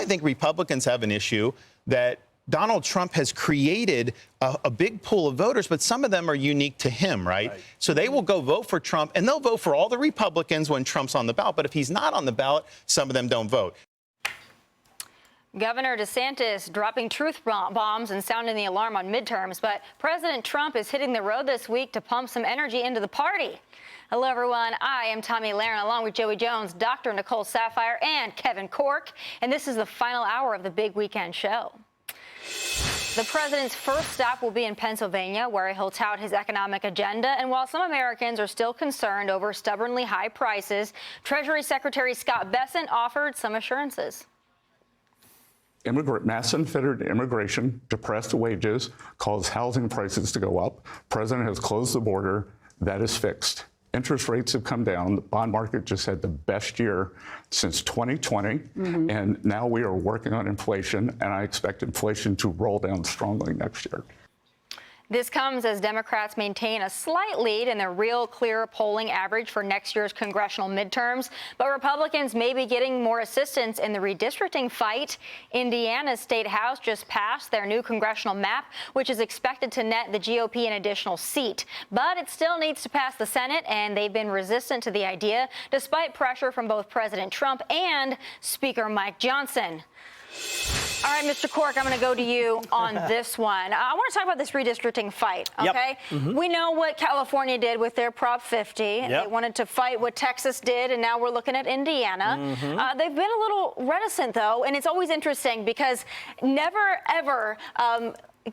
think Republicans have an issue that Donald Trump has created a big pool of voters, but some of them are unique to him, right? So they will go vote for Trump, and they'll vote for all the Republicans when Trump's on the ballot. But if he's not on the ballot, some of them don't vote. Governor DeSantis dropping truth bombs and sounding the alarm on midterms, but President Trump is hitting the road this week to pump some energy into the party. Hello, everyone. I am Tommy Lahren, along with Joey Jones, Dr. Nicole Sapphire, and Kevin Cork, and this is the final hour of the big weekend show. The president's first stop will be in Pennsylvania, where he'll tout his economic agenda. And while some Americans are still concerned over stubbornly high prices, Treasury Secretary Scott Bessent offered some assurances. Mass unfettered immigration, depressed wages, caused housing prices to go up. President has closed the border. That is fixed. Interest rates have come down. The bond market just had the best year since 2020. And now we are working on inflation, and I expect inflation to roll down strongly next year. This comes as Democrats maintain a slight lead in their Real Clear polling average for next year's congressional midterms. But Republicans may be getting more assistance in the redistricting fight. Indiana's state house just passed their new congressional map, which is expected to net the GOP an additional seat. But it still needs to pass the Senate, and they've been resistant to the idea, despite pressure from both President Trump and Speaker Mike Johnson. All right, Mr. Cork, I'm going to go to you on this one. I want to talk about this redistricting fight, okay? We know what California did with their Prop 50. They wanted to fight what Texas did, and now we're looking at Indiana. They've been a little reticent, though, and it's always interesting because never, ever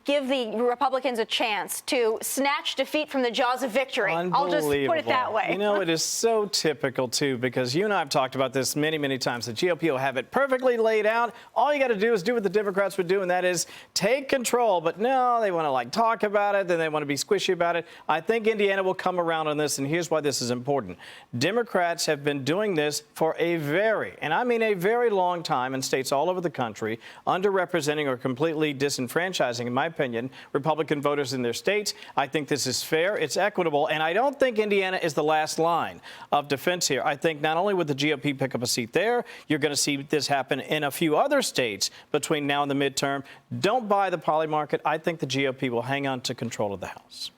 give the Republicans a chance to snatch defeat from the jaws of victory. I'll just put it that way. You know, it is so typical, too, because you and I have talked about this many, many times. The GOP will have it perfectly laid out. All you got to do is do what the Democrats would do, and that is take control. But no, they want to, like, talk about it, then they want to be squishy about it. I think Indiana will come around on this, and here's why this is important. Democrats have been doing this for a very, and I mean a very long time in states all over the country, underrepresenting or completely disenfranchising, in my opinion, Republican voters in their states. I think this is fair, it's equitable, and I don't think Indiana is the last line of defense here. I think not only would the GOP pick up a seat there, you're going to see this happen in a few other states between now and the midterm. Don't buy the poly market. I think the GOP will hang on to control of the House.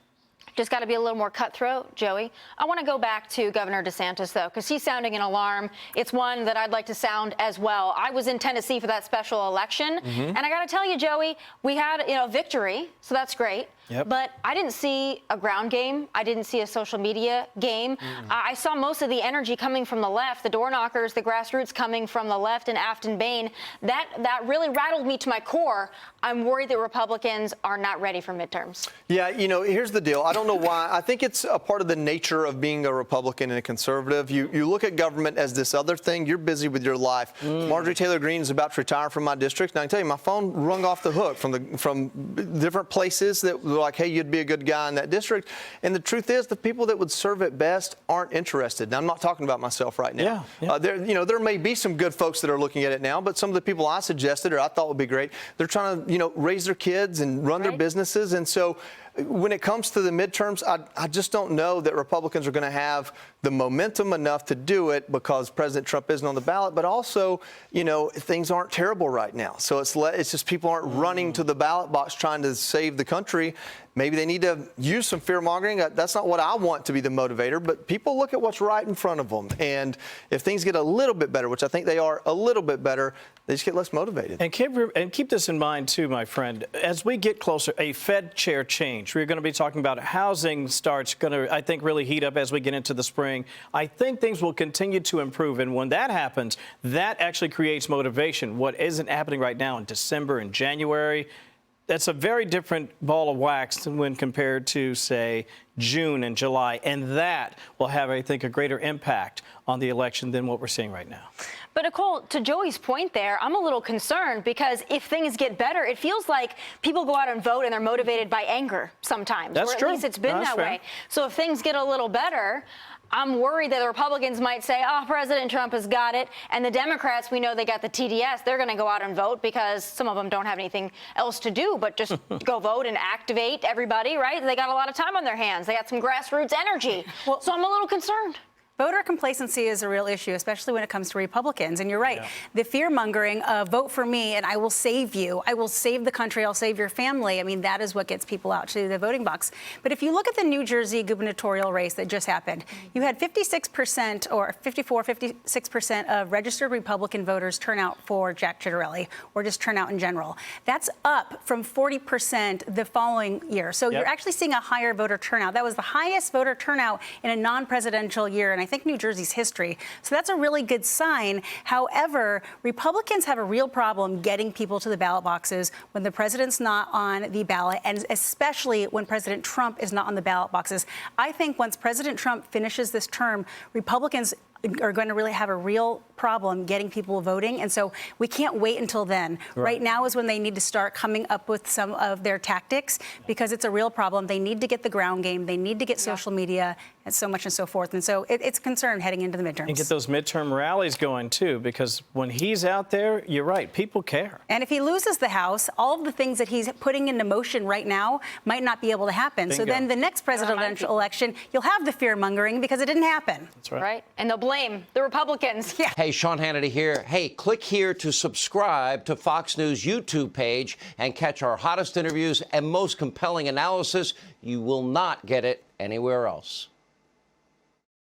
Just got to be a little more cutthroat, Joey. I want to go back to Governor DeSantis, though, because he's sounding an alarm. It's one that I'd like to sound as well. I was in Tennessee for that special election, and I got to tell you, Joey, we had victory, so that's great. But I didn't see a ground game. I didn't see a social media game. I saw most of the energy coming from the left, the door knockers, the grassroots coming from the left in Afton-Bain. That really rattled me to my core. I'm worried that Republicans are not ready for midterms. Yeah, you know, here's the deal. I don't know why. I think it's a part of the nature of being a Republican and a conservative. You look at government as this other thing. You're busy with your life. Marjorie Taylor Greene is about to retire from my district, and I can tell you, my phone rung off the hook from different places that were like, hey, you'd be a good guy in that district. And the truth is, the people that would serve it best aren't interested. Now, I'm not talking about myself right now. There may be some good folks that are looking at it now, but some of the people I suggested or I thought would be great, they're trying to, raise their kids and run their businesses. And so when it comes to the midterms, I just don't know that Republicans are going to have the momentum enough to do it because President Trump isn't on the ballot. But also, things aren't terrible right now. So it's just people aren't running to the ballot box trying to save the country. Maybe they need to use some fear mongering. That's not what I want to be the motivator. But people look at what's right in front of them. And if things get a little bit better, which I think they are a little bit better, they just get less motivated. And keep this in mind, too, my friend. As we get closer, a Fed chair change. We're going to be talking about housing starts going to, I think, really heat up as we get into the spring. I think things will continue to improve. And when that happens, that actually creates motivation. What isn't happening right now in December and January, that's a very different ball of wax when compared to, say, June and July. And that will have, I think, a greater impact on the election than what we're seeing right now. But, Nicole, to Joey's point there, I'm a little concerned because if things get better, it feels like people go out and vote and they're motivated by anger sometimes. That's true. Or at least it's been that way. So if things get a little better, I'm worried that the Republicans might say, oh, President Trump has got it. And the Democrats, we know they got the TDS. They're going to go out and vote because some of them don't have anything else to do but just go vote and activate everybody, right? They got a lot of time on their hands. They got some grassroots energy. So I'm a little concerned. Voter complacency is a real issue, especially when it comes to Republicans. And you're right, the fear-mongering of vote for me and I will save you. I will save the country. I'll save your family. I mean, that is what gets people out to the voting box. But if you look at the New Jersey gubernatorial race that just happened, you had 56% or 56% of registered Republican voters turn out for Jack Ciattarelli, or just turn out in general. That's up from 40% the following year. So you're actually seeing a higher voter turnout. That was the highest voter turnout in a non-presidential year, and I think New Jersey's history. So that's a really good sign. However, Republicans have a real problem getting people to the ballot boxes when the president's not on the ballot, and especially when President Trump is not on the ballot boxes. I think once President Trump finishes this term, Republicans are going to really have a real problem getting people voting. And so we can't wait until then. Right now is when they need to start coming up with some of their tactics, because it's a real problem. They need to get the ground game. They need to get social media and so much and so forth. And so it's a concern heading into the midterms. And get those midterm rallies going, too, because when he's out there, you're right, people care. And if he loses the House, all of the things that he's putting into motion right now might not be able to happen. Bingo. So then the next presidential election, you'll have the fear-mongering because it didn't happen. That's right. Right? And they'll blame the Republicans. Yeah. Hey, Sean Hannity here. Hey, click here to subscribe to Fox News YouTube page and catch our hottest interviews and most compelling analysis. You will not get it anywhere else.